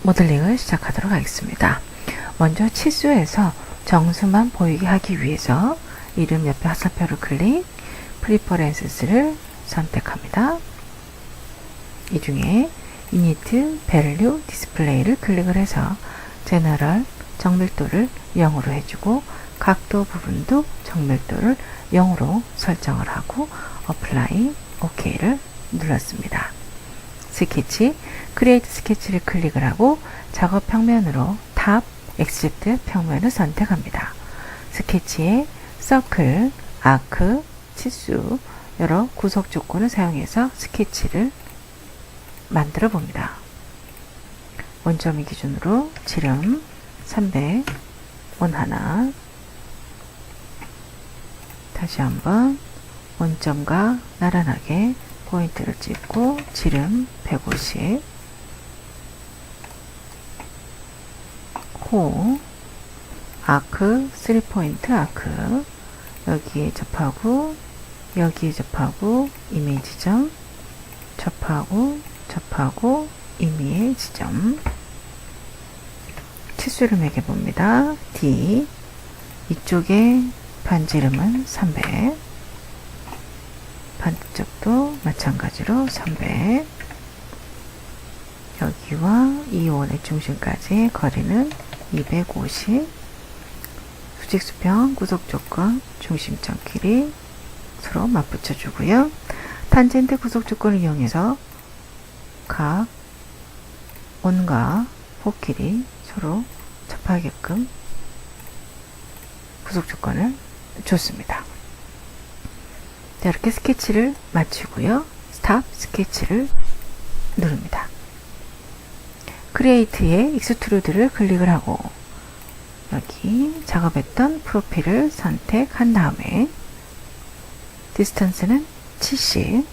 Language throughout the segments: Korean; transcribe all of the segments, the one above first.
모델링을 시작하도록 하겠습니다. 먼저 치수에서 정수만 보이게 하기 위해서 이름 옆에 화살표를 클릭, 프리퍼런스를 선택합니다. 이 중에 Init Value Display를 클릭을 해서 제너럴 정밀도를 0으로 해주고 각도 부분도 정밀도를 0으로 설정을 하고 Apply OK를 눌렀습니다. 스케치, 크리에이트 스케치를 클릭을 하고 작업 평면으로 탑 엑스트랙트 평면을 선택합니다. 스케치에 서클, 아크, 치수 여러 구석 조건을 사용해서 스케치를 만들어 봅니다. 원점이 기준으로 지름 300, 원 하나, 다시 한번 원점과 나란하게 포인트를 찍고 지름 150, 코, 아크, 3포인트 아크, 여기에 접하고 여기에 접하고 임의 지점, 접하고 임의의 지점, 치수를 매겨봅니다. D, 이쪽에 반지름은 300, 반대쪽도 마찬가지로 300, 여기와 이 원의 중심까지의 거리는 250, 수직수평 구속조건 중심점 길이 서로 맞붙여 주고요. 탄젠트 구속조건을 이용해서 각 원과 호 길이 서로 접하게끔 구속조건을 줬습니다. 자, 이렇게 스케치를 마치고요. 스탑 스케치를 누릅니다. 크리에이트의 익스트루드를 클릭을 하고 여기 작업했던 프로필을 선택한 다음에 디스턴스는 70,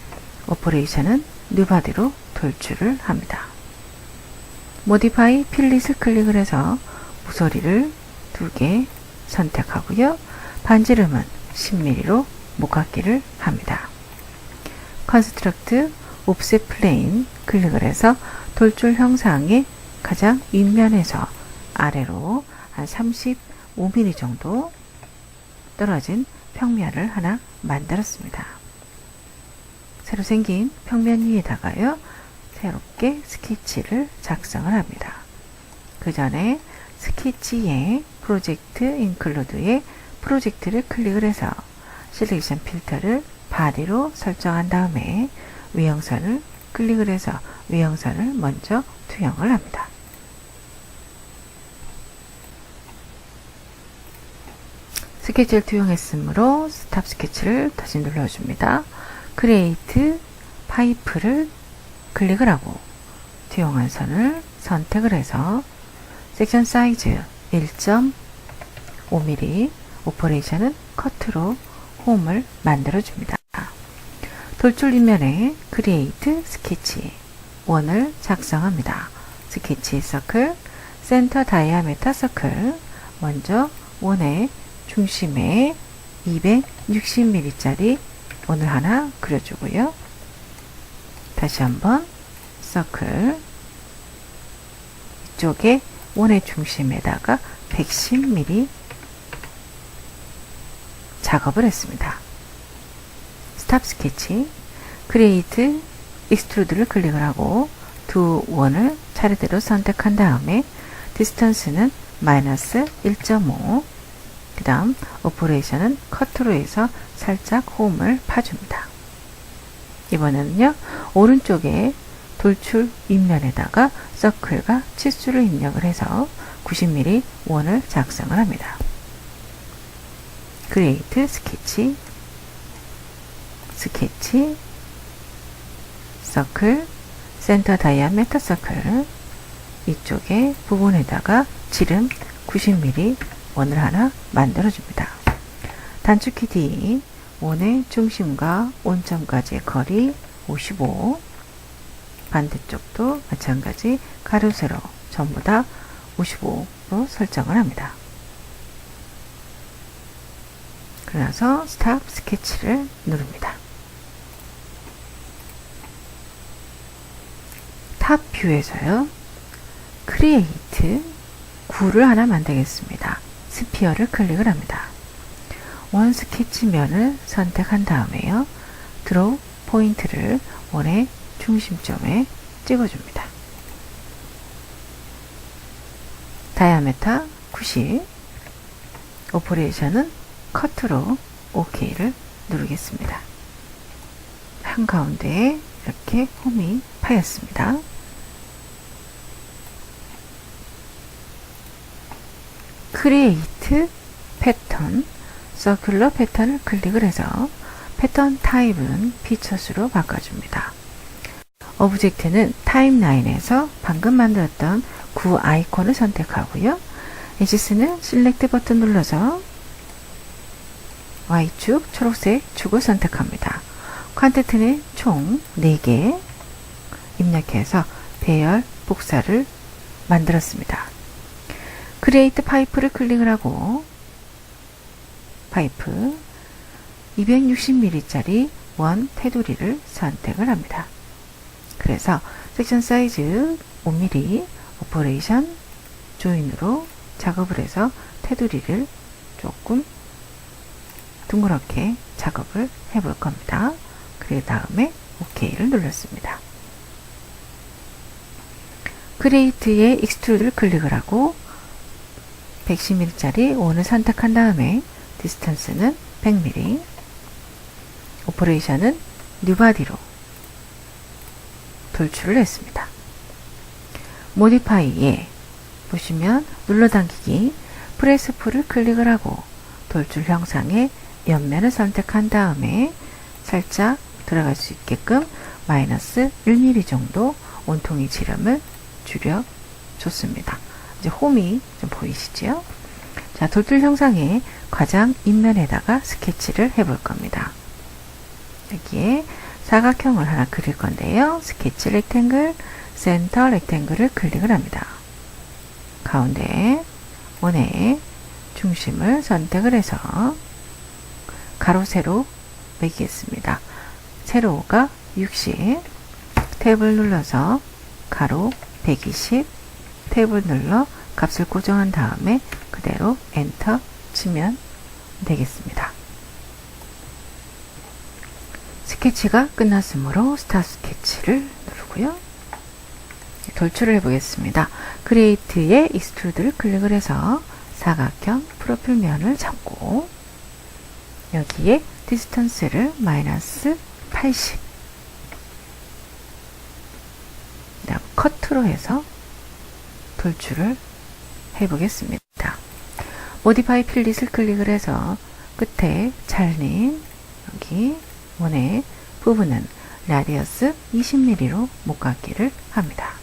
오퍼레이션은 뉴바디로 돌출을 합니다. 모디파이 필릿을 클릭을 해서 모서리를 2개 선택하고요. 반지름은 10mm로 목깎기를 합니다. 컨스트럭트 옵셋 플레인 클릭을 해서 돌출 형상의 가장 윗면에서 아래로 한 35mm 정도 떨어진 평면을 하나 만들었습니다. 새로 생긴 평면 위에다가요, 새롭게 스케치를 작성을 합니다. 그 전에 스케치에 프로젝트 인클루드에 프로젝트를 클릭을 해서 셀렉션 필터를 바디로 설정한 다음에 외형선을 클릭을 해서 외형선을 먼저 투영을 합니다. 스케치를 투영했으므로 스탑 스케치를 다시 눌러줍니다. 크리에이트 파이프를 클릭을 하고 투영한 선을 선택을 해서 섹션 사이즈 1.5mm, 오퍼레이션은 커트로 홈을 만들어 줍니다. 돌출 윗면에 크리에이트 스케치 원을 작성합니다. 스케치 서클, 센터 다이아메터 서클, 먼저 원의 중심에 260mm짜리 원을 하나 그려주고요. 다시 한번 서클, 이쪽에 원의 중심에다가 110mm 작업을 했습니다. 스탑 스케치, 크리에이트 익스트루드를 클릭을 하고 두 원을 차례대로 선택한 다음에 디스턴스는 마이너스 1.5, 그 다음 오퍼레이션은 커트로 해서 살짝 홈을 파줍니다. 이번에는요, 오른쪽에 돌출 윗면에다가 서클과 치수를 입력을 해서 90mm 원을 작성을 합니다. 크리에이트 스케치, 스케치, 서클, 센터 다이아메터 서클, 이쪽에 부분에다가 지름 90mm 원을 하나 만들어줍니다. 단축키 D, 원의 중심과 원점까지의 거리 55, 반대쪽도 마찬가지 가로 세로 전부 다 55로 설정을 합니다. 그래서 스탑 스케치를 누릅니다. 탑 뷰에서요, 크리에이트 구를 하나 만들겠습니다. 스피어를 클릭을 합니다. 원 스케치면을 선택한 다음에요. 드로우 포인트를 원의 중심점에 찍어줍니다. 다이아메터 90, 오퍼레이션은 커트로 OK를 누르겠습니다. 한가운데에 이렇게 홈이 파였습니다. 크리에이트 패턴, 서큘러 패턴을 클릭을 해서 패턴 타입은 피처스로 바꿔줍니다. 오브젝트는 타임라인에서 방금 만들었던 구 아이콘을 선택하고요. 엣지스는 실렉트 버튼 눌러서 Y축 초록색 축을 선택합니다. 퀀티티는 총 4개 입력해서 배열 복사를 만들었습니다. 크리에이트 파이프를 클릭을 하고 파이프 260mm짜리 원 테두리를 선택을 합니다. 그래서 섹션 사이즈 5mm 오퍼레이션 조인으로 작업을 해서 테두리를 조금 둥그렇게 작업을 해볼 겁니다. 그 다음에 OK를 눌렀습니다. 크리에이트의 익스트루드를 클릭을 하고 110mm짜리 원을 선택한 다음에 디스턴스는 100mm, 오퍼레이션은 뉴바디로 돌출을 했습니다. 모디파이에 보시면 눌러당기기 프레스 풀을 클릭을 하고 돌출 형상의 옆면을 선택한 다음에 살짝 들어갈 수 있게끔 마이너스 1mm 정도 온통의 지름을 줄여 줬습니다. 이제 홈이 좀 보이시죠? 자, 돌출 형상의 가장 입면에다가 스케치를 해볼 겁니다. 여기에 사각형을 하나 그릴 건데요. 스케치 렉탱글, 센터 렉탱글을 클릭을 합니다. 가운데 원의 중심을 선택을 해서 가로 세로 매기겠습니다. 세로가 60, 탭을 눌러서 가로 120, 탭을 눌러 값을 고정한 다음에 그대로 엔터 치면 되겠습니다. 스케치가 끝났으므로 스타트 스케치를 누르고요. 돌출을 해보겠습니다. 크리에이트의 익스트루드를 클릭을 해서 사각형 프로필면을 잡고 여기에 디스턴스를 마이너스 80, 그다음 커트로 해서 돌출을 해보겠습니다. 모디파이 필릿을 클릭을 해서 끝에 잘린 여기 원의 부분은 라디어스 20mm로 못깎기를 합니다.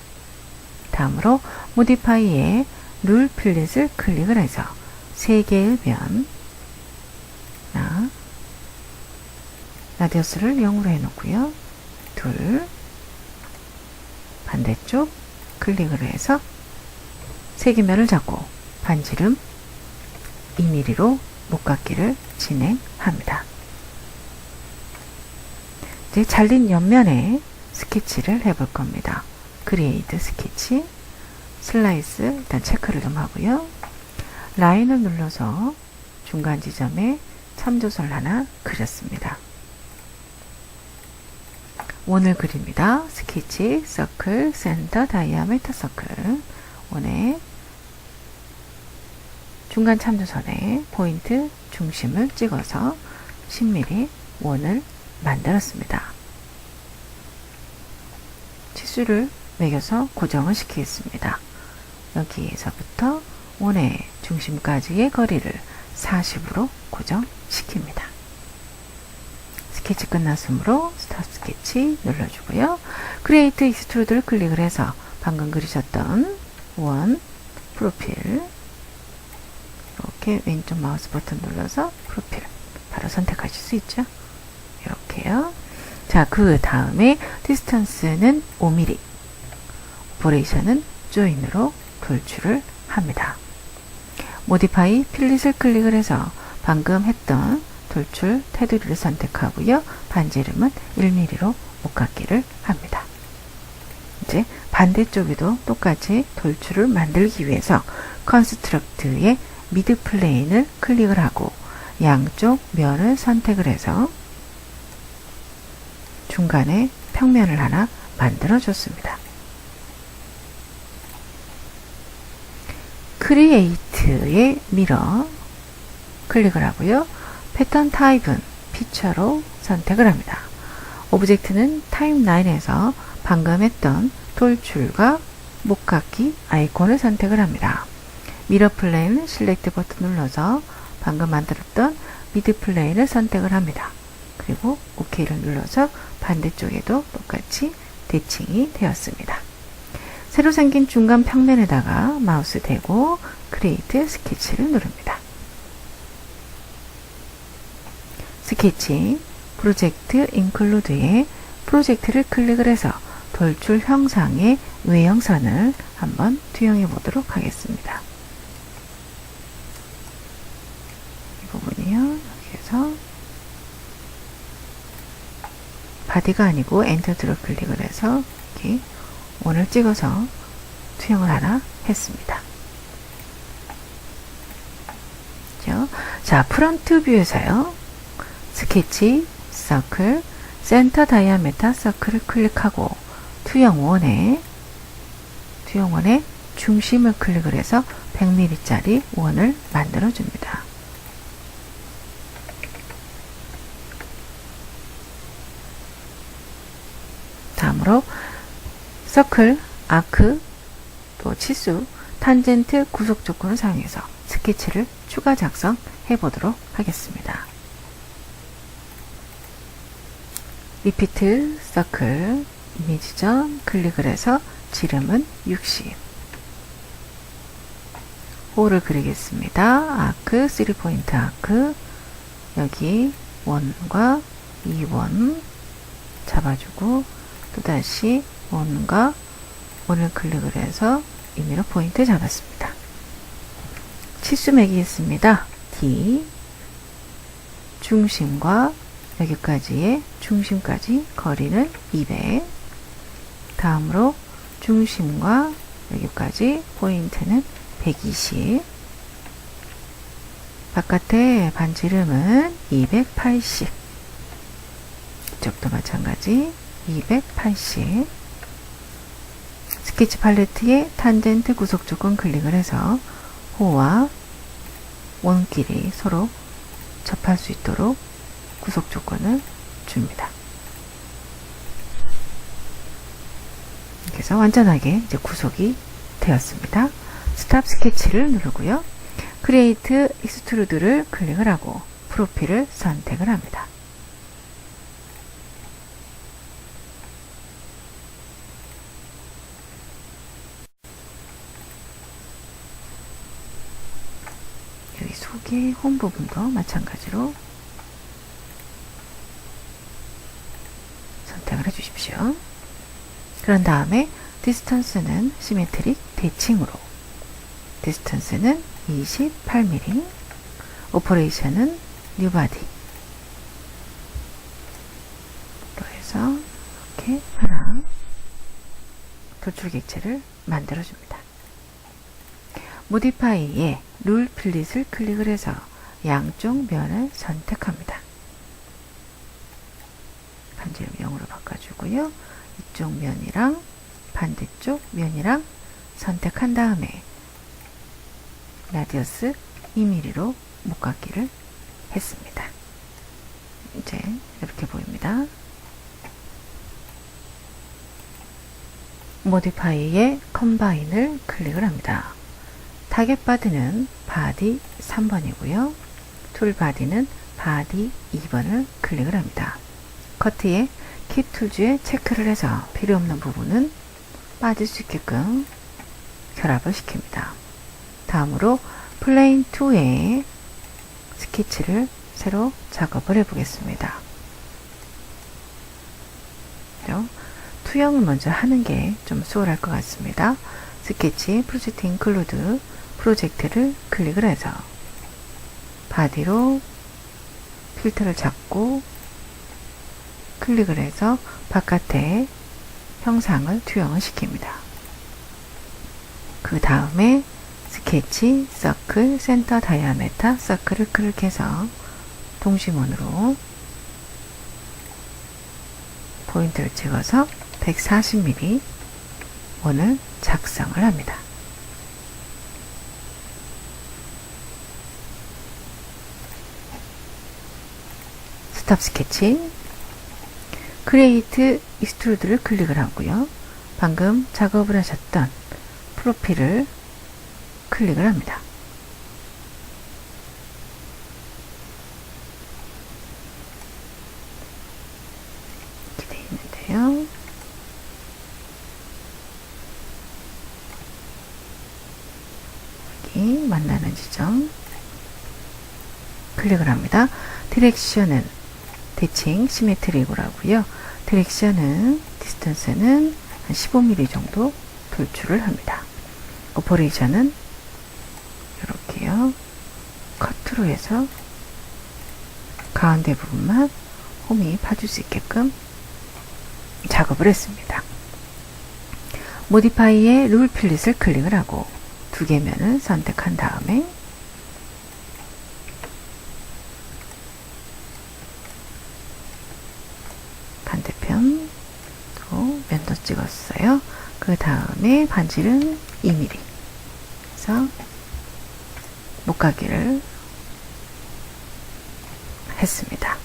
다음으로 모디파이의 룰 필릿을 클릭을 해서 3개의 면 라디어스를 0으로 해놓고요. 둘 반대쪽 클릭을 해서 3개 면을 잡고 반지름 2mm로 못깎기를 진행합니다. 이제 잘린 옆면에 스케치를 해볼 겁니다. 크리에이트 스케치, 슬라이스 일단 체크를 좀 하고요. 라인을 눌러서 중간 지점에 참조선을 하나 그렸습니다. 원을 그립니다. 스케치, 서클, 센터, 다이아메터 서클. 원의 중간 참조선에 포인트 중심을 찍어서 10mm 원을 만들었습니다. 치수를 매겨서 고정을 시키겠습니다. 여기에서부터 원의 중심까지의 거리를 40으로 고정시킵니다. 스케치 끝났으므로 스타트 스케치 눌러주고요. 크리에이트 익스트루드를 클릭을 해서 방금 그리셨던 원 프로필 이렇게 왼쪽 마우스 버튼 눌러서 프로필 바로 선택하실 수 있죠. 이렇게요. 자, 그 다음에 디스턴스는 5mm, 오퍼레이션은 조인으로 돌출을 합니다. 모디파이 필릿을 클릭을 해서 방금 했던 돌출 테두리를 선택하고요. 반지름은 1mm로 못깎기를 합니다. 이제 반대쪽에도 똑같이 돌출을 만들기 위해서 컨스트럭트의 미드 플레인을 클릭을 하고 양쪽 면을 선택을 해서 중간에 평면을 하나 만들어 줬습니다. 크리에이트의 미러 클릭을 하고요. 패턴 타입은 피처로 선택을 합니다. 오브젝트는 타임라인에서 방금 했던 돌출과 목깎이 아이콘을 선택을 합니다. 미러 플레인 실렉트 버튼 눌러서 방금 만들었던 미드 플레인을 선택을 합니다. 그리고 OK를 눌러서 반대쪽에도 똑같이 대칭이 되었습니다. 새로 생긴 중간 평면에다가 마우스 대고 크리에이트 스케치를 누릅니다. 스케치 프로젝트 인클루드에 프로젝트를 클릭을 해서 돌출 형상의 외형선을 한번 투영해 보도록 하겠습니다. 이 부분이요. 여기에서 바디가 아니고 엔터드로 클릭을 해서 이렇게 원을 찍어서 투영을 하나 했습니다. 그렇죠? 자, 프론트 뷰에서요. 스케치, 서클, 센터 다이아메터 서클을 클릭하고 투영원에 중심을 클릭을 해서 100mm짜리 원을 만들어 줍니다. 다음으로 서클, 아크, 또 치수, 탄젠트 구속 조건을 사용해서 스케치를 추가 작성해 보도록 하겠습니다. 리피트 서클 이미지점 클릭을 해서 지름은 60 호를 그리겠습니다. 아크 3포인트 아크 여기 원과 2원 잡아주고 또다시 원과 원을 클릭을 해서 임의로 포인트 잡았습니다. 치수 매기겠습니다. D 중심과 여기까지의 중심까지 거리는 200 다음으로 중심과 여기까지 포인트는 120 바깥의 반지름은 280 이쪽도 마찬가지 280 스케치 팔레트에 탄젠트 구속 조건 클릭을 해서 호와 원끼리 서로 접할 수 있도록 구속 조건을 줍니다. 그래서 완전하게 이제 구속이 되었습니다. 스탑 스케치를 누르고요. 크리에이트 익스트루드를 클릭을 하고 프로필을 선택을 합니다. 여기 속의 홈 부분도 마찬가지로 선택을 해주십시오. 그런 다음에 디스턴스는 시메트릭 대칭으로 디스턴스는 28mm 오퍼레이션은 뉴바디 또 해서 이렇게 하나 돌출 객체를 만들어줍니다. 모디파이에 룰 플릿을 클릭을 해서 양쪽 면을 선택합니다. 반지름 0으로 바꿔주고요. 이쪽 면이랑 반대쪽 면이랑 선택한 다음에 라디어스 2mm로 목깎이를 했습니다. 이제 이렇게 보입니다. 모디파이에 컴바인을 클릭을 합니다. 타겟 바디는 바디 3번이고요. 툴 바디는 바디 2번을 클릭을 합니다. 커트에 킵 툴즈에 체크를 해서 필요 없는 부분은 빠질 수 있게끔 결합을 시킵니다. 다음으로 플레인 2에 스케치를 새로 작업을 해보겠습니다. 투영을 먼저 하는 게 좀 수월할 것 같습니다. 스케치 프로젝트 인클루드 프로젝트를 클릭을 해서 바디로 필터를 잡고 클릭을 해서 바깥에 형상을 투영을 시킵니다. 그 다음에 스케치, 서클, 센터 다이아메타, 서클을 클릭해서 동심원으로 포인트를 찍어서 140mm 원을 작성을 합니다. 스톱 스케치, 크리에이트 익스트루드를 클릭을 하고요. 방금 작업을 하셨던 프로필을 클릭을 합니다. 이렇게 되어 있는데요. 여기 만나는 지점 클릭을 합니다. 디렉션은 대칭 시메트릭으로 하고요. 디렉션은 디스턴스는 한 15mm 정도 돌출을 합니다. 오퍼레이션은 이렇게요. 커트로 해서 가운데 부분만 홈이 파줄 수 있게끔 작업을 했습니다. 모디파이의 룰 필릿을 클릭을 하고 두 개면을 선택한 다음에 반대편 또 면도 찍었어요. 그 다음에 반지름 2mm 그래서 목가기를 했습니다.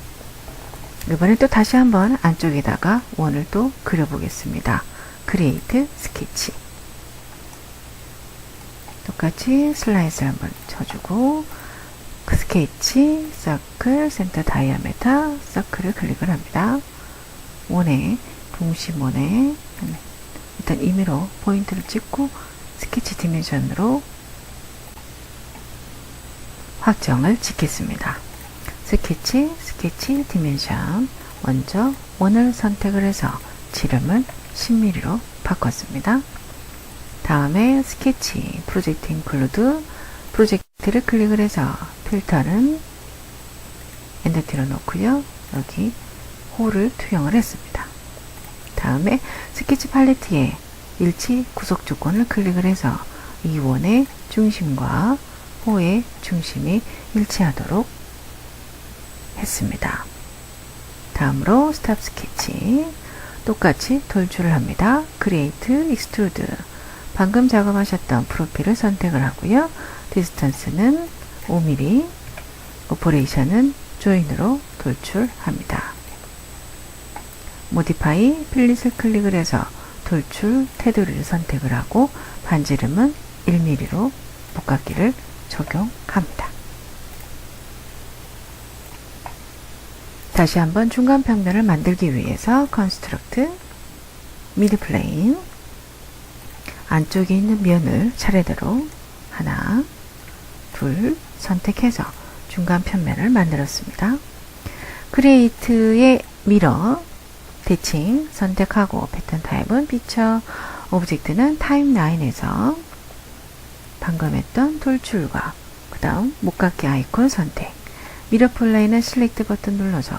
이번에 또 다시 한번 안쪽에다가 원을 또 그려보겠습니다. 크리에이트 스케치 똑같이 슬라이스를 한번 쳐주고 스케치, 서클, 센터 다이아메타, 서클을 클릭을 합니다. 원에 동심원에 일단 임의로 포인트를 찍고 스케치 디멘션으로 확정을 짓겠습니다. 스케치 디멘션 먼저 원을 선택을 해서 지름을 10mm로 바꿨습니다. 다음에 스케치 프로젝트 인클루드 프로젝트를 클릭을 해서 필터는 엔더티로 놓고요. 여기 호를 투영을 했습니다. 다음에 스케치 팔레트에 일치 구속 조건을 클릭을 해서 이 원의 중심과 호의 중심이 일치하도록 했습니다. 다음으로 스탑 스케치 똑같이 돌출을 합니다. 크리에이트 익스트루드 방금 작업하셨던 프로필을 선택을 하고요. 디스턴스는 5mm 오퍼레이션은 조인으로 돌출합니다. 모디파이 필릿을 클릭을 해서 돌출 테두리를 선택을 하고 반지름은 1mm로 목깎이를 적용합니다. 다시 한번 중간 평면을 만들기 위해서 컨스트럭트 미드 플레인 안쪽에 있는 면을 차례대로 하나, 둘 선택해서 중간 평면을 만들었습니다. 크리에이트의 미러 대칭 선택하고 패턴 타입은 피처 오브젝트는 타임라인에서 방금 했던 돌출과 그 다음 목깎이 아이콘 선택 미러 플레이는 실렉트 버튼 눌러서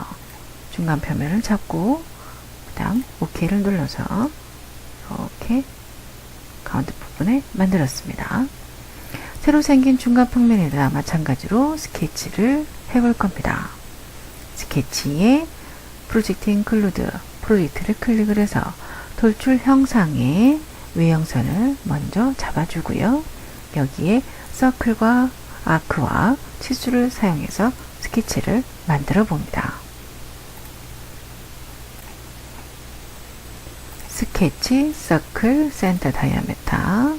중간 표면을 잡고 그 다음 OK를 눌러서 이렇게 가운데 부분에 만들었습니다. 새로 생긴 중간 평면에다 마찬가지로 스케치를 해볼 겁니다. 스케치에 프로젝트 인클루드 프로젝트를 클릭을 해서 돌출 형상의 외형선을 먼저 잡아주고요. 여기에 서클과 아크와 치수를 사용해서 스케치를 만들어 봅니다. 스케치, 서클, 센터 다이아메타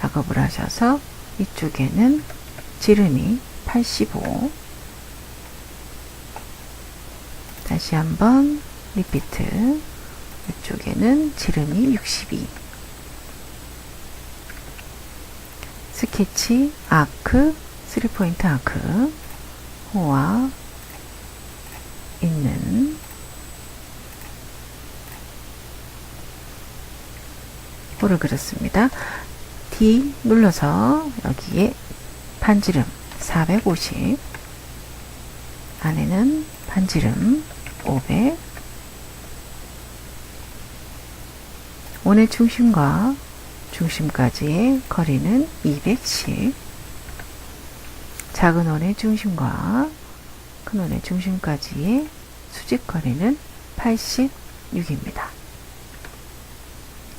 작업을 하셔서 이쪽에는 지름이 85 다시 한번 리피트 이쪽에는 지름이 62 스케치, 아크, 3포인트 아크 호와 있는 호를 그렸습니다. D 눌러서 여기에 반지름 450 안에는 반지름 500 원의 중심과 중심까지의 거리는 210, 작은 원의 중심과 큰 원의 중심까지의 수직 거리는 86입니다.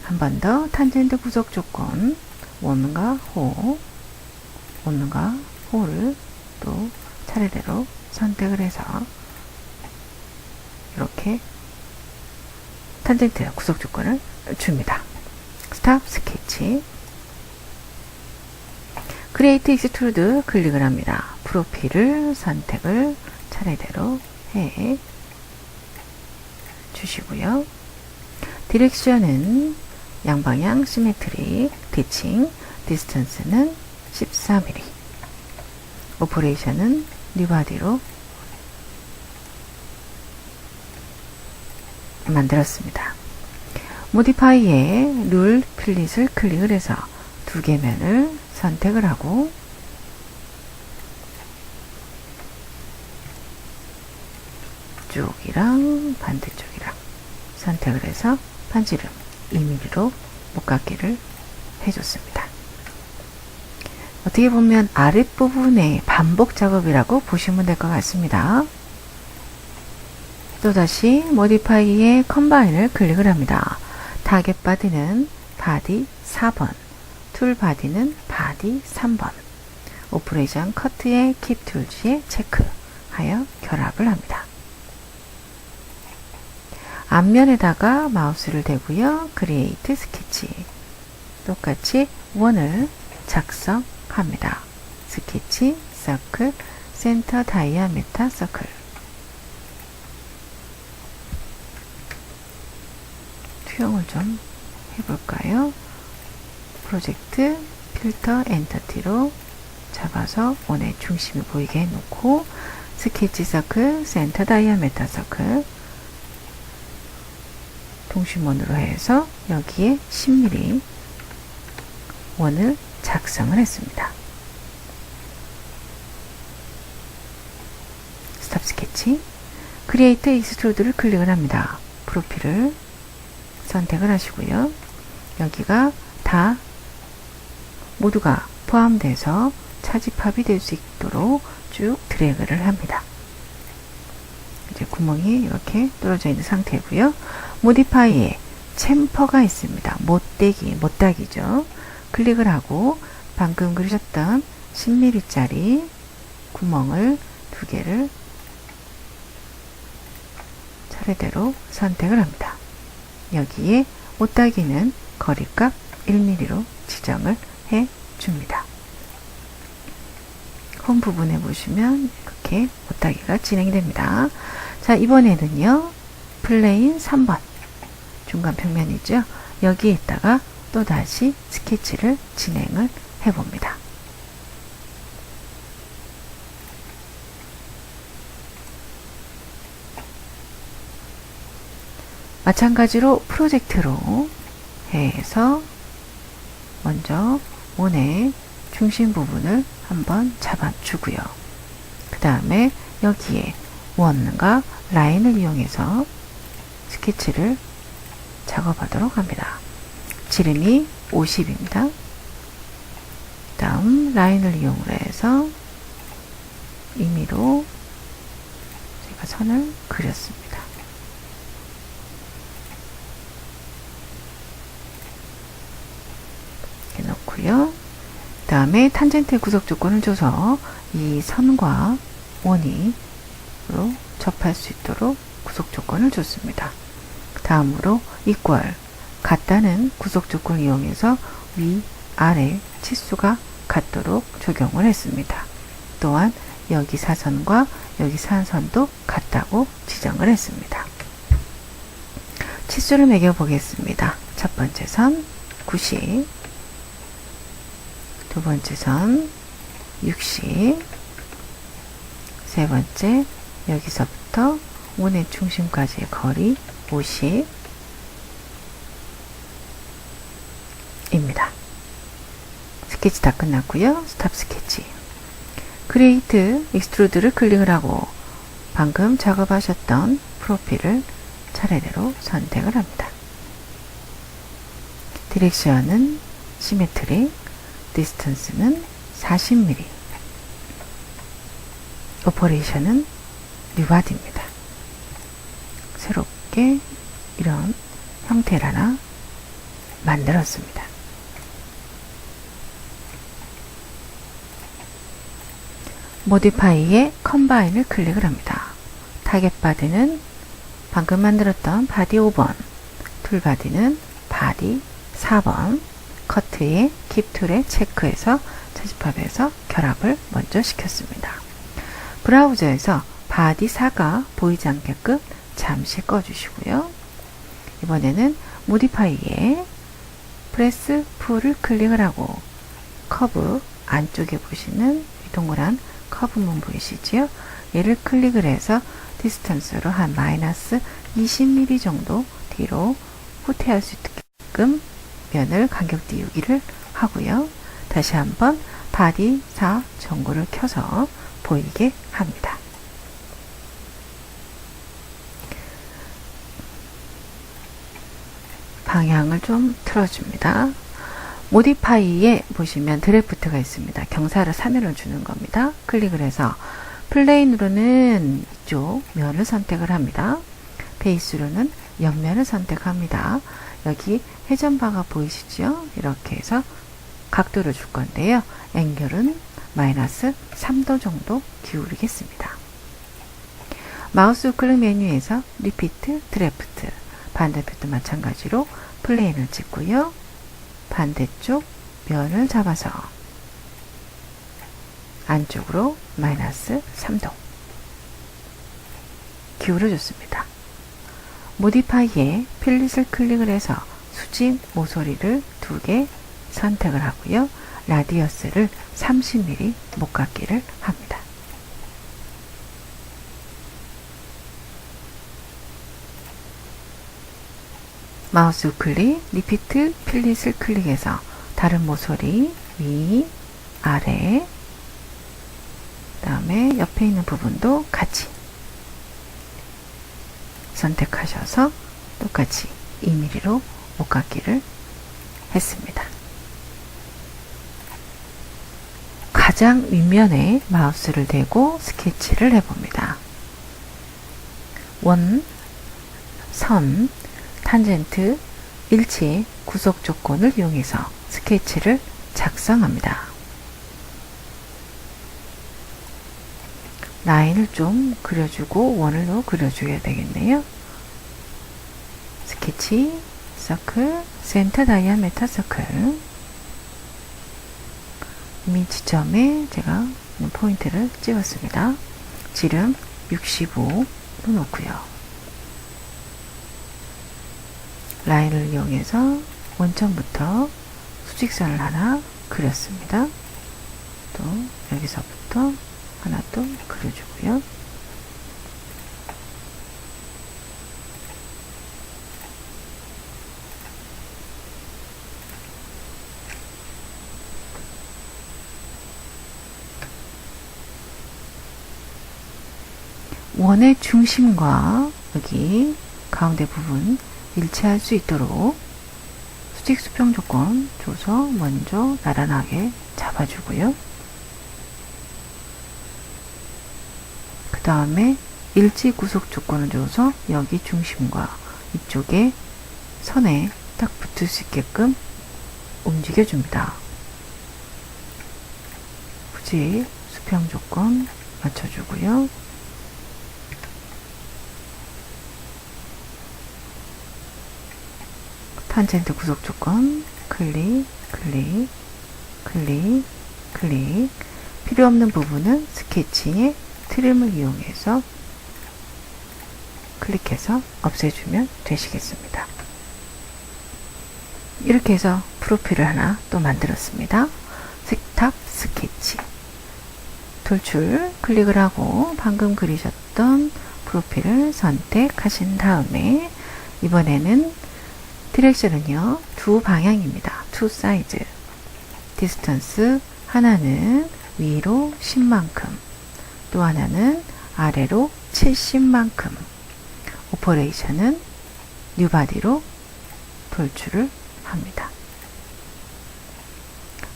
한 번 더 탄젠트 구속 조건 원과 호, 원과 호를 또 차례대로 선택을 해서 이렇게 탄젠트 구속 조건을 줍니다. 스탑 스케치, 크리에이트 익스트루드 클릭을 합니다. 프로필을 선택을 차례대로 해 주시고요. 디렉션은 양방향 시메트리, 티칭, 디스턴스는 14mm, 오퍼레이션은 뉴바디로 만들었습니다. 모디파이에 룰 필릿을 클릭을 해서 두 개 면을 선택을 하고 쪽이랑 반대쪽이랑 선택을 해서 반지름 2mm로 목깎이를 해줬습니다. 어떻게 보면 아랫부분의 반복 작업이라고 보시면 될 것 같습니다. 또다시 모디파이의 컴바인을 클릭을 합니다. 타겟 바디는 바디 4번, 툴 바디는 바디 3번, 오퍼레이션 커트의 킵 툴즈에 체크하여 결합을 합니다. 앞면에다가 마우스를 대고요. 크리에이트 스케치, 똑같이 원을 작성합니다. 스케치, 서클, 센터 다이아메타 서클, 투영을 좀 해볼까요? 프로젝트, 필터, 엔터티로 잡아서 원의 중심이 보이게 해놓고 스케치 서클, 센터 다이아메타 서클 동심원으로 해서 여기에 10mm 원을 작성을 했습니다. 스탑 스케치, 크리에이트 익스트루드를 클릭을 합니다. 프로필을 선택을 하시고요. 여기가 다 모두가 포함돼서 차집합이 될 수 있도록 쭉 드래그를 합니다. 이제 구멍이 이렇게 뚫어져 있는 상태고요. 모디파이에 챔퍼가 있습니다. 못따기죠. 클릭을 하고 방금 그리셨던 10mm짜리 구멍을 두 개를 차례대로 선택을 합니다. 여기에 못따기는 거리값 1mm로 지정을 해 줍니다. 홈 부분에 보시면 이렇게 못따기가 진행이 됩니다. 자, 이번에는요, 플레인 3번 중간 평면이죠. 여기에다가 또다시 스케치를 진행을 해봅니다. 마찬가지로 프로젝트로 해서 먼저 원의 중심 부분을 한번 잡아주고요. 그 다음에 여기에 원과 라인을 이용해서 스케치를 작업하도록 합니다. 지름이 50입니다. 다음 라인을 이용을 해서 2mm로 제가 선을 그렸습니다. 이렇게 넣고요. 다음에 탄젠트 구속 조건을 줘서 이 선과 원이 접할 수 있도록 구속 조건을 줬습니다. 다음으로 이퀄, 같다는 구속 조건을 이용해서 위, 아래 치수가 같도록 적용을 했습니다. 또한 여기 사선과 여기 사선도 같다고 지정을 했습니다. 치수를 매겨 보겠습니다. 첫 번째 선 90, 두 번째 선 60, 세 번째 여기서부터 원의 중심까지의 거리 50 입니다. 스케치 다 끝났고요. 스탑 스케치, 크리에이트 익스트루드를 클릭을 하고 방금 작업하셨던 프로필을 차례대로 선택을 합니다. 디렉션은 시메트릭, 디스턴스는 40mm, 오퍼레이션은 뉴바디입니다. 새롭게 이런 형태를 하나 만들었습니다. 모디파이에 컴바인을 클릭을 합니다. 타겟 바디는 방금 만들었던 바디 5번, 툴 바디는 바디 4번, 커트에 킵 툴에 체크해서 채집합에서 결합을 먼저 시켰습니다. 브라우저에서 바디 4가 보이지 않게끔 잠시 꺼주시고요. 이번에는 모디파이에 프레스 풀을 클릭을 하고 커브 안쪽에 보시는 이 동그란 커브문 보이시지요? 얘를 클릭을 해서 디스턴스로 한 마이너스 20mm 정도 뒤로 후퇴할 수 있게끔 면을 간격 띄우기를 하고요. 다시 한번 바디 4 전구를 켜서 보이게 합니다. 방향을 좀 틀어줍니다. 모디파이에 보시면 드래프트가 있습니다. 경사를 3면을 주는 겁니다. 클릭을 해서 플레인으로는 이쪽 면을 선택을 합니다. 베이스로는 옆면을 선택합니다. 여기 회전바가 보이시죠? 이렇게 해서 각도를 줄 건데요. 앵글은 마이너스 3도 정도 기울이겠습니다. 마우스 우클릭 메뉴에서 리피트, 드래프트, 반대편도 마찬가지로 플레인을 찍고요. 반대쪽 면을 잡아서 안쪽으로 마이너스 3도 기울여줬습니다. 모디파이에 필릿을 클릭을 해서 수직 모서리를 2개 선택을 하고요. 라디어스를 30mm 목깎기를 합니다. 마우스 우클릭, 리피트, 필릿을 클릭해서 다른 모서리 위, 아래, 그 다음에 옆에 있는 부분도 같이 선택하셔서 똑같이 2mm로 목깎기를 했습니다. 가장 윗면에 마우스를 대고 스케치를 해봅니다. 원, 선, 탄젠트, 일치, 구속 조건을 이용해서 스케치를 작성합니다. 라인을 좀 그려주고 원을 그려줘야 되겠네요. 스케치, 서클, 센터 다이아메터 서클. 이미 지점에 제가 포인트를 찍었습니다. 지름 65로 놓고요. 라인을 이용해서 원점부터 수직선을 하나 그렸습니다. 또 여기서부터 하나 또 그려주고요. 원의 중심과 여기 가운데 부분 일치할 수 있도록 수직 수평 조건 줘서 먼저 나란하게 잡아주고요. 그 다음에 일치 구속 조건을 줘서 여기 중심과 이쪽에 선에 딱 붙을 수 있게끔 움직여줍니다. 수직 수평 조건 맞춰주고요. 탄젠트 구속 조건 클릭, 클릭, 클릭, 클릭. 필요 없는 부분은 스케치에 트림을 이용해서 클릭해서 없애주면 되시겠습니다. 이렇게 해서 프로필을 하나 또 만들었습니다. 스탑 스케치. 돌출 클릭을 하고 방금 그리셨던 프로필을 선택하신 다음에 이번에는 디렉션은요, 두 방향입니다. 투 사이즈. 디스턴스 하나는 위로 10만큼, 또 하나는 아래로 70만큼. 오퍼레이션은 뉴바디로 돌출을 합니다.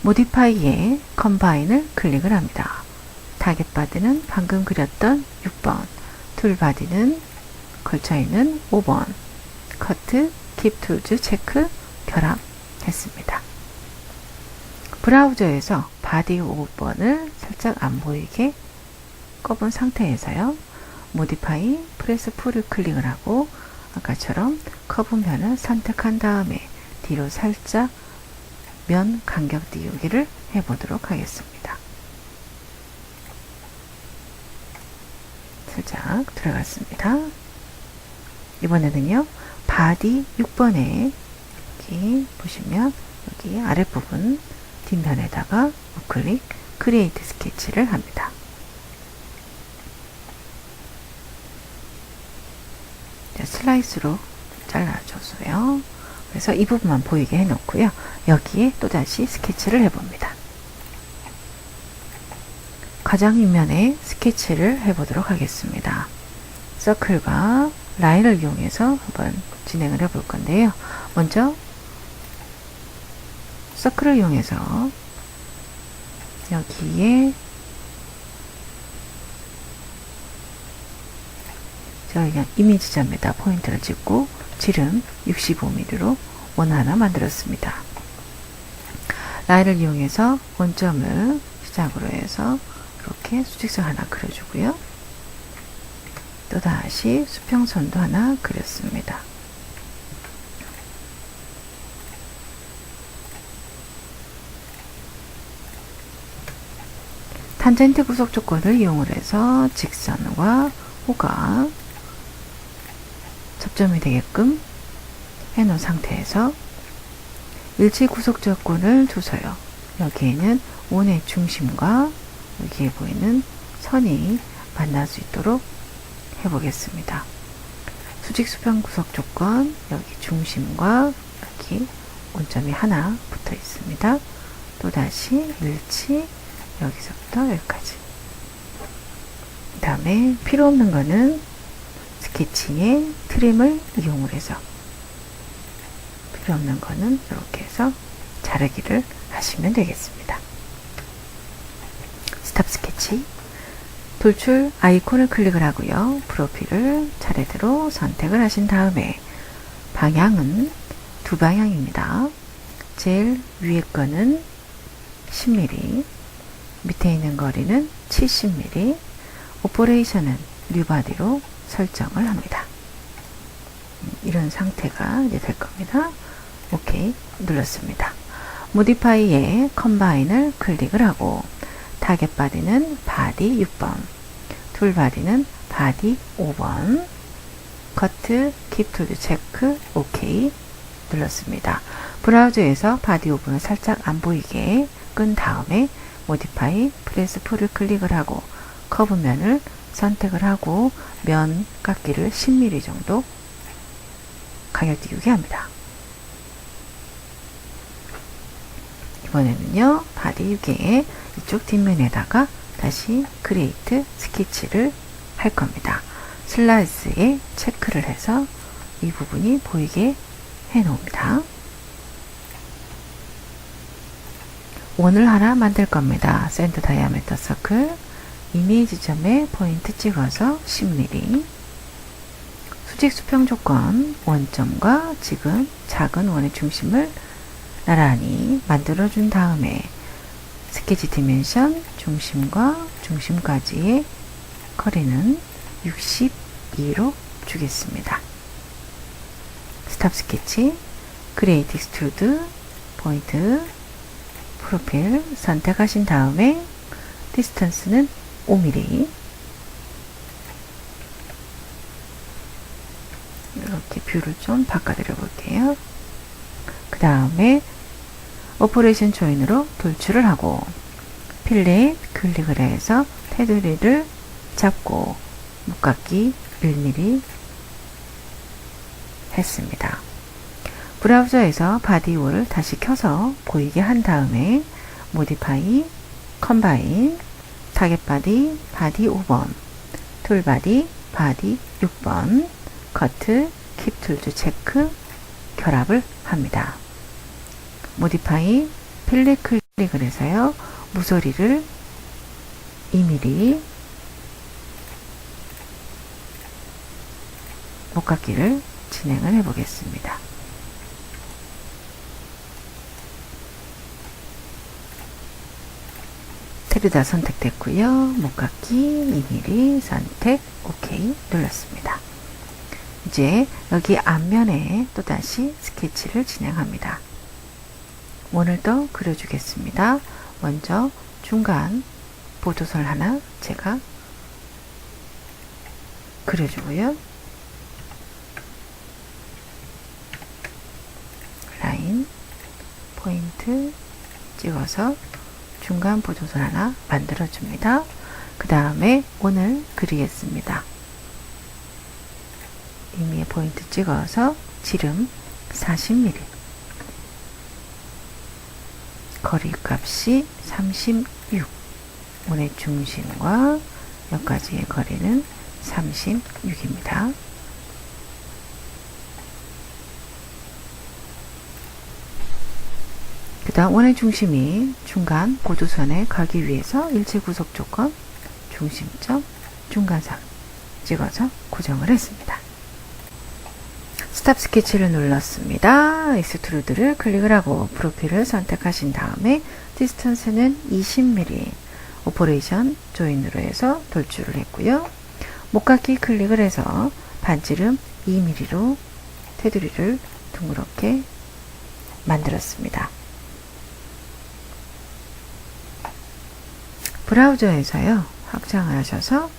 모디파이에 컴바인을 클릭을 합니다. 타겟 바디는 방금 그렸던 6번, 툴 바디는 걸쳐있는 5번, 커트, 킵 툴즈 체크, 결합했습니다. 브라우저에서 바디 5번을 살짝 안 보이게 꼽은 상태에서요. 모디파이 프레스 풀을 클릭을 하고 아까처럼 커브면을 선택한 다음에 뒤로 살짝 면 간격 띄우기를 해보도록 하겠습니다. 살짝 들어갔습니다. 이번에는요. 바디 6번에 여기 보시면 여기 아랫부분 뒷면에다가 우클릭 크리에이트 스케치를 합니다. 슬라이스로 잘라줬어요. 그래서 이 부분만 보이게 해놓고요. 여기에 또다시 스케치를 해봅니다. 가장 윗면에 스케치를 해보도록 하겠습니다. 서클과 라인을 이용해서 한번 진행을 해볼 건데요. 먼저 서클을 이용해서 여기에 저희가 이미지점에다 포인트를 찍고 지름 65mm로 원 하나 만들었습니다. 라인을 이용해서 원점을 시작으로 해서 이렇게 수직선 하나 그려주고요. 또다시 수평선도 하나 그렸습니다. 탄젠트 구속 조건을 이용을 해서 직선과 호가 접점이 되게끔 해놓은 상태에서 일치 구속 조건을 줘서요. 여기에는 원의 중심과 여기에 보이는 선이 만날 수 있도록 해보겠습니다. 수직 수평 구속 조건, 여기 중심과 여기 원점이 하나 붙어 있습니다. 또다시 일치, 여기서부터 여기까지. 그 다음에 필요 없는 거는 스케치에 트림을 이용을 해서 필요 없는 거는 이렇게 해서 자르기를 하시면 되겠습니다. 스탑 스케치. 돌출 아이콘을 클릭을 하고요. 프로필을 차례대로 선택을 하신 다음에 방향은 두 방향입니다. 제일 위에 거는 10mm, 밑에 있는 거리는 70mm, 오퍼레이션은 뉴바디로 설정을 합니다. 이런 상태가 이제 될 겁니다. 오케이 눌렀습니다. 모디파이에 컴바인을 클릭을 하고 타겟 바디는 바디 6번, 툴 바디는 바디 5번, 커트, 킵 툴즈 체크, 오케이 눌렀습니다. 브라우저에서 바디 5번을 살짝 안 보이게 끈 다음에 모디파이 프레스 풀을 클릭을 하고 커브면을 선택을 하고 면 깎기를 10mm 정도 간격 띄우게 합니다. 이번에는요, 바디 6개의 이쪽 뒷면에다가 다시 크리에이트 스케치를 할 겁니다. 슬라이스에 체크를 해서 이 부분이 보이게 해 놓습니다. 원을 하나 만들 겁니다. 센터 다이아미터 서클, 이미지점에 포인트 찍어서 10mm, 수직 수평 조건, 원점과 지금 작은 원의 중심을 나란히 만들어 준 다음에 스케치 디멘션, 중심과 중심까지의 거리는 62로 주겠습니다. 스탑 스케치, 크리에이트 익스트루드, 포인트, 프로필 선택하신 다음에 디스턴스는 5mm, 이렇게 뷰를 좀 바꿔드려 볼게요. 그 다음에 오퍼레이션 조인으로 돌출을 하고 필렛 클릭을 해서 테두리를 잡고 묶깎기 1mm 했습니다. 브라우저에서 바디홀을 다시 켜서 보이게 한 다음에 모디파이, 컴바인, 타겟 바디, 바디 5번, 툴 바디, 바디 6번, 커트, 킵 툴즈 체크, 결합을 합니다. 모디파이, 필렛 클릭 클릭을 해서요. 모서리를 2mm, 목깎이를 진행을 해 보겠습니다. 탭이 다 선택됐고요. 목깎이 2mm 선택, OK 눌렀습니다. 이제 여기 앞면에 또다시 스케치를 진행합니다. 원을 더 그려주겠습니다. 먼저 중간 보조선 하나 제가 그려주고요. 라인, 포인트 찍어서 중간 보조선 하나 만들어줍니다. 그 다음에 원을 그리겠습니다. 의미의 포인트 찍어서 지름 40mm, 거리 값이 36, 원의 중심과 여기까지의 거리는 36입니다. 그 다음 원의 중심이 중간 보조선에 가기 위해서 일체 구속 조건 중심점 중간선 찍어서 고정을 했습니다. 스탑 스케치를 눌렀습니다. 익스트루드를 클릭을 하고 프로필을 선택하신 다음에 디스턴스는 20mm, 오퍼레이션 조인으로 해서 돌출을 했고요. 목깎이 클릭을 해서 반지름 2mm로 테두리를 둥그렇게 만들었습니다. 브라우저에서요, 확장을 하셔서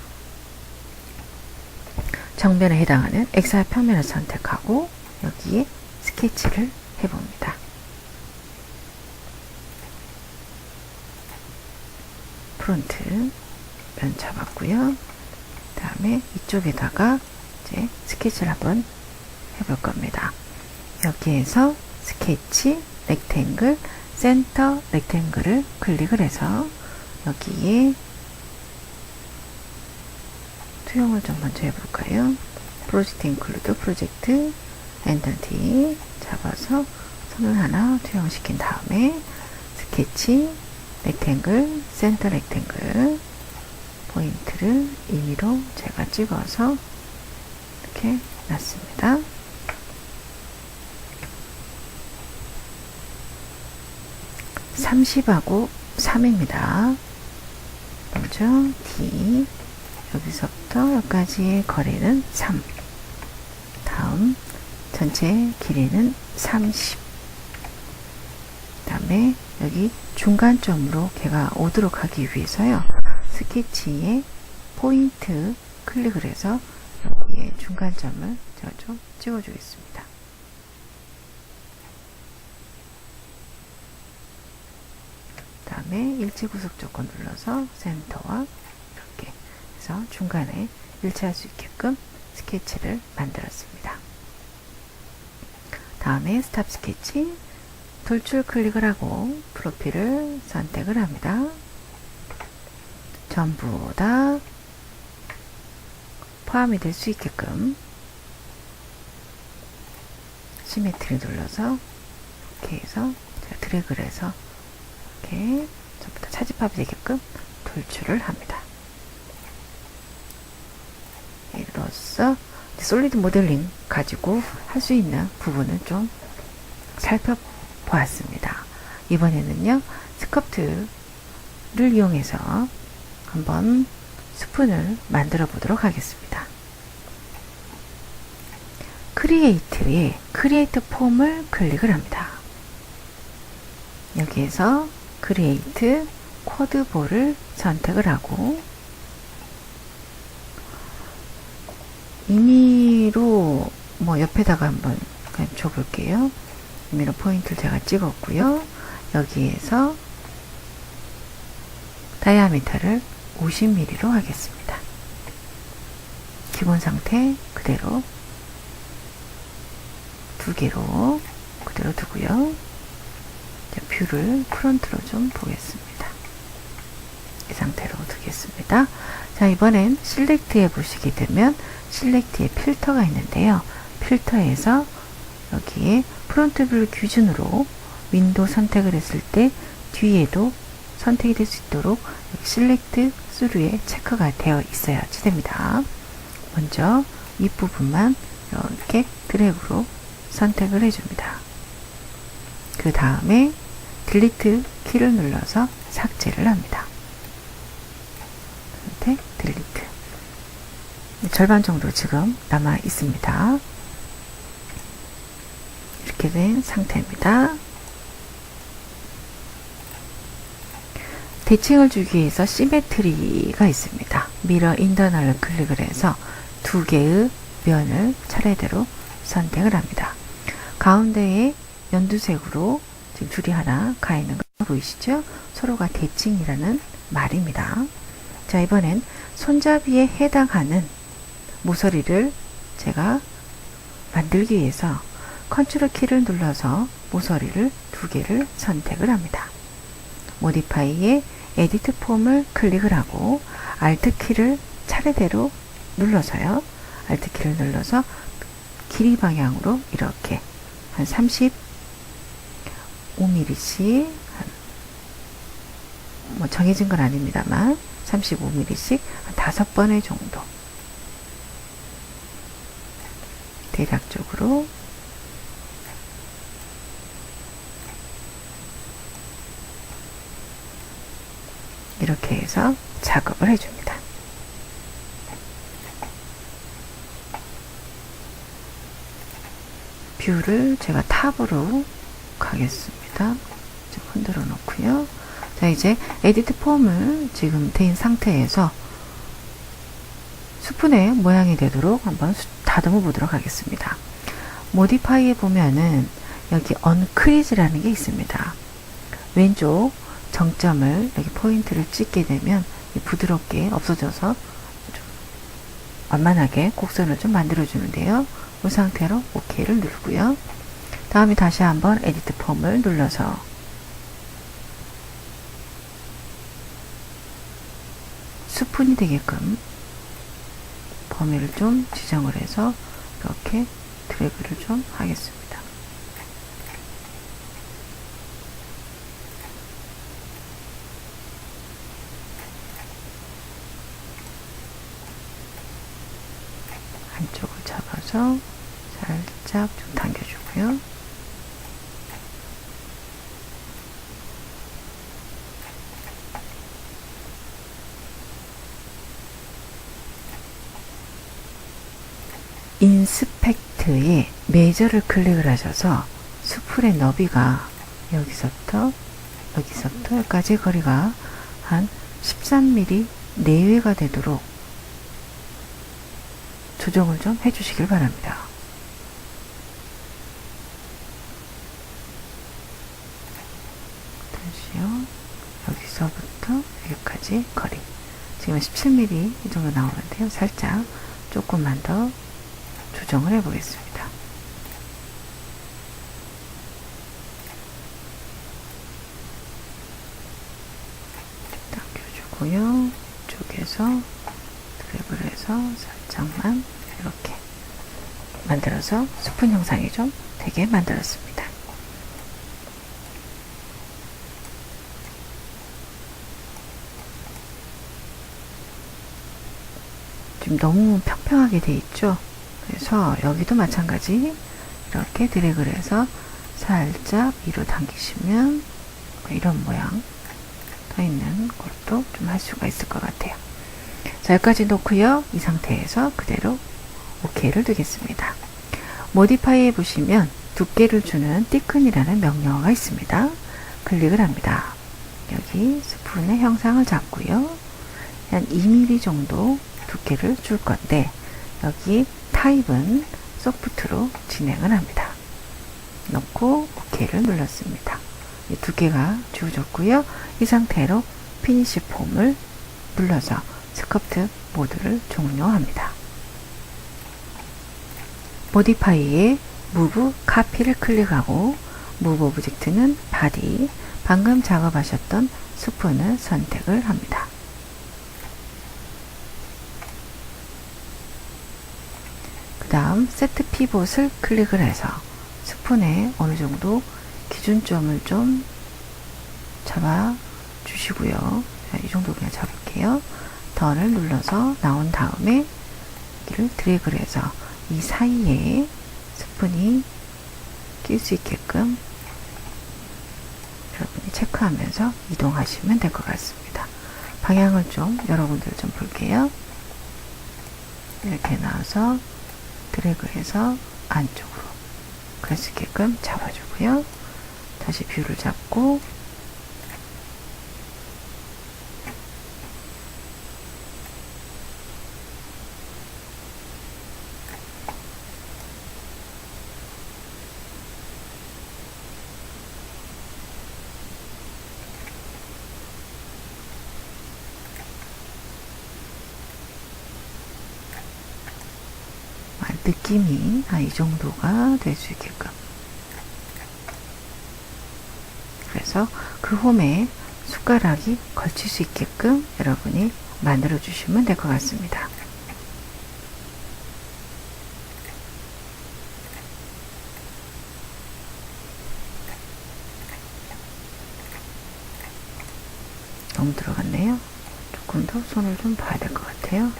정면에 해당하는 XR 평면을 선택하고 여기에 스케치를 해봅니다. 프론트 면 잡았고요. 그 다음에 이쪽에다가 이제 스케치를 한번 해볼 겁니다. 여기에서 스케치, 렉탱글, 센터 렉탱글을 클릭을 해서 여기에 투영을 좀 먼저 해볼까요? 프로젝트 인클루드, 프로젝트 엔티티 잡아서 선을 하나 투영시킨 다음에 스케치, 렉탱글, 센터 렉탱글 포인트를 임의로 제가 찍어서 이렇게 놨습니다. (30하고) 3입니다. 먼저 D, 여기서부터 여기까지의 거리는 3, 다음 전체 길이는 30, 그 다음에 여기 중간점으로 걔가 오도록 하기 위해서요, 스케치에 포인트 클릭을 해서 여기에 중간점을 제가 좀 찍어주겠습니다. 그 다음에 일체 구속 조건 눌러서 센터와 이렇게 해서 중간에 일치할 수 있게끔 스케치를 만들었습니다. 다음에 스탑 스케치, 돌출 클릭을 하고 프로필을 선택을 합니다. 전부 다 포함이 될 수 있게끔 시메트리 눌러서 이렇게 해서 제가 드래그를 해서 이렇게 전부 다 차집합이 되게끔 돌출을 합니다. 이로써 솔리드 모델링 가지고 할 수 있는 부분을 좀 살펴보았습니다. 이번에는요, 스커프트를 이용해서 한번 스푼을 만들어 보도록 하겠습니다. 크리에이트에 크리에이트 폼을 클릭을 합니다. 여기에서 크리에이트 쿼드볼을 선택을 하고 임의로 뭐 옆에다가 한번 그냥 줘볼게요. 임의로 포인트를 제가 찍었고요. 여기에서 다이아미터를 50mm로 하겠습니다. 기본 상태 그대로 두 개로 그대로 두고요. 뷰를 프론트로 좀 보겠습니다. 이 상태로 두겠습니다. 자, 이번엔 실렉트에 보시게 되면 실렉트에 필터가 있는데요. 필터에서 여기에 프론트 뷰 기준으로 윈도우 선택을 했을 때 뒤에도 선택이 될 수 있도록 Select Through에 체크가 되어 있어야지 됩니다. 먼저 윗부분만 이렇게 드래그로 선택을 해줍니다. 그 다음에 딜리트 키를 눌러서 삭제를 합니다. 선택, 딜리트. 절반 정도 지금 남아 있습니다. 이렇게 된 상태입니다. 대칭을 주기 위해서 시메트리가 있습니다. 미러 인터널을 클릭을 해서 두 개의 면을 차례대로 선택을 합니다. 가운데에 연두색으로 지금 줄이 하나 가 있는 거 보이시죠? 서로가 대칭이라는 말입니다. 자, 이번엔 손잡이에 해당하는 모서리를 제가 만들기 위해서 컨트롤 키를 눌러서 모서리를 두 개를 선택을 합니다. 모디파이에 에디트 폼을 클릭을 하고 Alt 키를 차례대로 눌러서요. Alt 키를 눌러서 길이 방향으로 이렇게 한 35mm씩 뭐 정해진 건 아닙니다만 35mm씩 한 5번의 정도 대략적으로 이렇게 해서 작업을 해줍니다. 뷰를 제가 탑으로 가겠습니다. 좀 흔들어 놓고요. 자, 이제 에디트 폼을 지금 된 상태에서 스푼의 모양이 되도록 한번 다듬어 보도록 하겠습니다. 모디파이에 보면은 여기 언크리즈라는 게 있습니다. 왼쪽 정점을 여기 포인트를 찍게 되면 부드럽게 없어져서 좀 완만하게 곡선을 좀 만들어 주는데요. 이 상태로 OK를 누르고요. 다음에 다시 한번 에디트 폼을 눌러서 스푼이 되게끔 범위를 좀 지정을 해서 이렇게 드래그를 좀 하겠습니다. 안쪽을 잡아서 살짝 좀 당겨주고요. 인스펙트에 메저를 클릭을 하셔서 스풀의 너비가 여기서부터 여기까지 거리가 한 13mm 내외가 되도록 조정을 좀 해주시길 바랍니다. 다시요. 여기서부터 여기까지 거리. 지금 17mm 이 정도 나오는데요. 살짝 조금만 더 조정을 해 보겠습니다. 당겨주고요. 이쪽에서 드래그를 해서 살짝만 이렇게 만들어서 스푼 형상이 좀 되게 만들었습니다. 지금 너무 평평하게 돼 있죠? 그래서 여기도 마찬가지 이렇게 드래그를 해서 살짝 위로 당기시면 이런 모양 더 있는 것도 좀 할 수가 있을 것 같아요. 자, 여기까지 놓고요. 이 상태에서 그대로 OK를 두겠습니다. 모디파이에 보시면 두께를 주는 thickn이라는 명령어가 있습니다. 클릭을 합니다. 여기 스푼의 형상을 잡고요. 한 2mm 정도 두께를 줄 건데 여기 타입은 소프트로 진행을 합니다. 넣고 OK를 눌렀습니다. 두께가 주어졌고요. 이 상태로 피니시 폼을 눌러서 스커트 모드를 종료합니다. 모디파이에 무브 카피를 클릭하고 무브 오브젝트는 바디, 방금 작업하셨던 스푼을 선택을 합니다. 그 다음 세트 피봇을 클릭을 해서 스푼에 어느 정도 기준점을 좀 잡아 주시고요. 자, 이 정도 그냥 잡을게요. 턴을 눌러서 나온 다음에 여기를 드래그를 해서 이 사이에 스푼이 낄 수 있게끔 여러분이 체크하면서 이동하시면 될 것 같습니다. 방향을 좀 여러분들 좀 볼게요. 이렇게 나와서 드래그해서 안쪽으로 그럴 수 있게끔 잡아주고요. 다시 뷰를 잡고 느낌이 이 정도가 될 수 있게끔, 그래서 그 홈에 숟가락이 걸칠 수 있게끔 여러분이 만들어 주시면 될 것 같습니다. 너무 들어갔네요. 조금 더 손을 좀 봐야 될 것 같아요.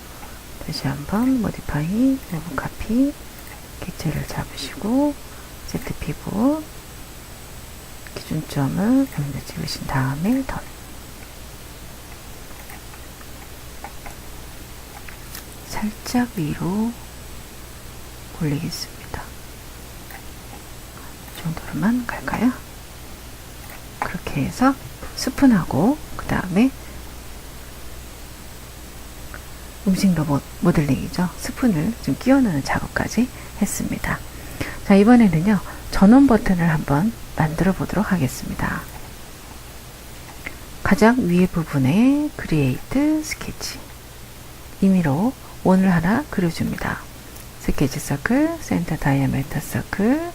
다시 한번 모디파이, 내부 카피, 객체를 잡으시고 세트 피부 기준점을 여기다 찍으신 다음에 턴, 살짝 위로 올리겠습니다. 이 정도로만 갈까요? 그렇게 해서 스푼하고 그 다음에 음식 로봇 모델링이죠. 스푼을 좀 끼워 넣는 작업까지 했습니다. 자, 이번에는요, 전원 버튼을 한번 만들어 보도록 하겠습니다. 가장 위에 부분에 크리에이트 스케치, 임의로 원을 하나 그려줍니다. 스케치 서클, 센터 다이아메터 서클,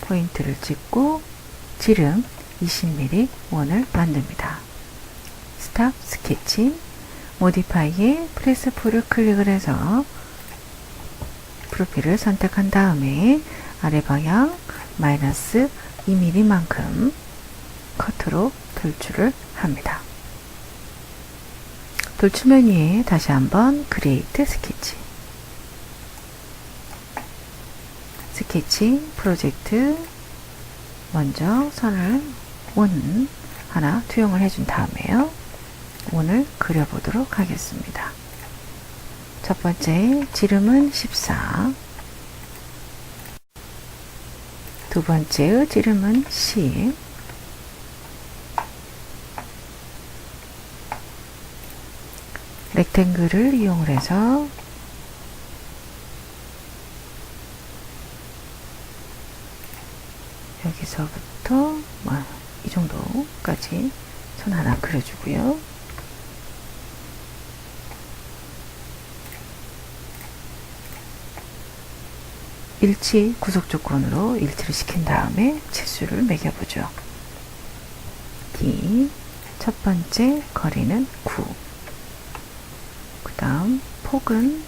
포인트를 찍고 지름 20mm 원을 만듭니다. 스탑 스케치, 모디파이에 프레스 풀을 클릭을 해서 프로필을 선택한 다음에 아래 방향 마이너스 2mm만큼 커트로 돌출을 합니다. 돌출면 위에 다시 한번 크리에이트 스케치, 스케치 프로젝트, 먼저 선을 원 하나 투영을 해준 다음에요, 원을 그려보도록 하겠습니다. 첫 번째 지름은 14, 두 번째의 지름은 10, 렉탱글을 이용을 해서 여기서부터 이 정도까지 선 하나 그려주고요. 일치 구속 조건으로 일치를 시킨 다음에 치수를 매겨보죠. D, 첫 번째 거리는 9, 그 다음 폭은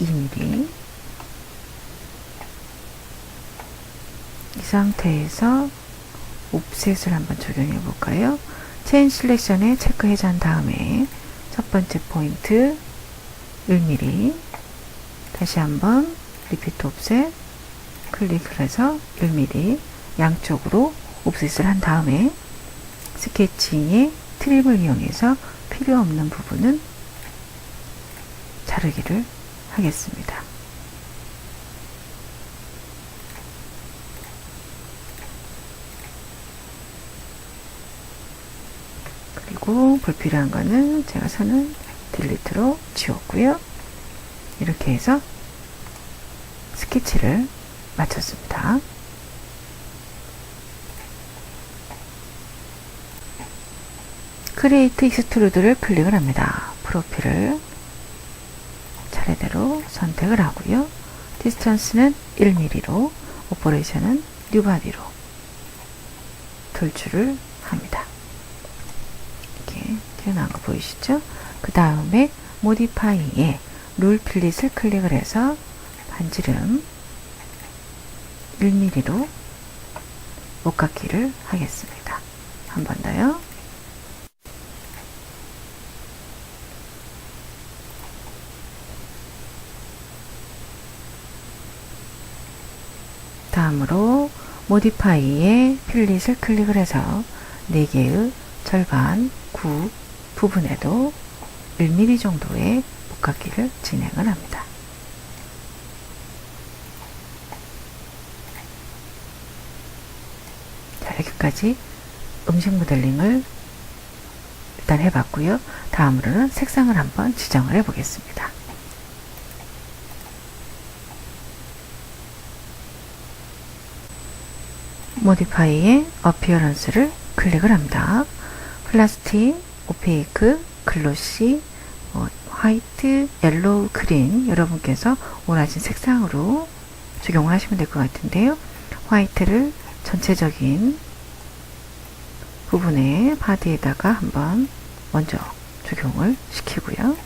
2mm. 이 상태에서 옵셋을 한번 적용해 볼까요? 체인 실렉션에 체크 해제한 다음에 첫 번째 포인트 1mm, 다시 한번 리피트 옵셋 클릭을 해서 1mm 양쪽으로 옵셋을 한 다음에 스케치의 트립을 이용해서 필요 없는 부분은 자르기를 하겠습니다. 그리고 불필요한 거는 제가 선은 딜리트로 지웠고요. 이렇게 해서 스케치를 마쳤습니다. 크리에이트 익스트루드를 클릭을 합니다. 프로필을 차례대로 선택을 하고요. 디스턴스는 1mm로, 오퍼레이션은 뉴바디로 돌출을 합니다. 이렇게 튀어나온 거 보이시죠? 그 다음에 모디파이에 룰 필릿을 클릭을 해서 반지름 1mm로 목깎기를 하겠습니다. 한 번 더요. 다음으로 모디파이의 필릿을 클릭을 해서 4개의 절반 9 부분에도 1mm 정도의 볶아기를 진행을 합니다. 자, 여기까지 음식 모델링을 일단 해봤고요. 다음으로는 색상을 한번 지정을 해 보겠습니다. 모디파이의 어피어런스를 클릭을 합니다. 플라스틱, 오페이크, 글로시, 화이트, 옐로우, 그린 여러분께서 원하신 색상으로 적용을 하시면 될 것 같은데요. 화이트를 전체적인 부분에 바디에다가 한번 먼저 적용을 시키고요.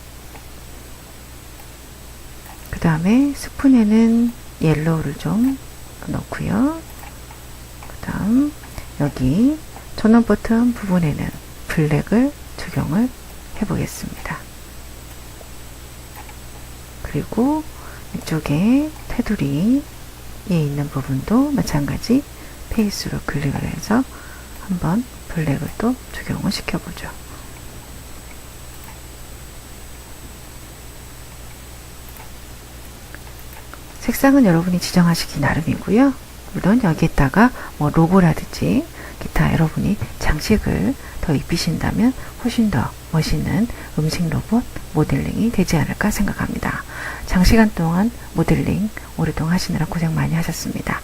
그 다음에 스푼에는 옐로우를 좀 넣고요. 그 다음 여기 전원 버튼 부분에는 블랙을 적용을 해 보겠습니다. 그리고 이쪽에 테두리에 있는 부분도 마찬가지 페이스로 클릭을 해서 한번 블랙을 또 적용을 시켜보죠. 색상은 여러분이 지정하시기 나름이고요. 물론 여기에다가 뭐 로고라든지 기타 여러분이 장식을 더 입히신다면 훨씬 더 멋있는 음식 로봇 모델링이 되지 않을까 생각합니다. 장시간 동안 모델링 오랫동안 하시느라 고생 많이 하셨습니다.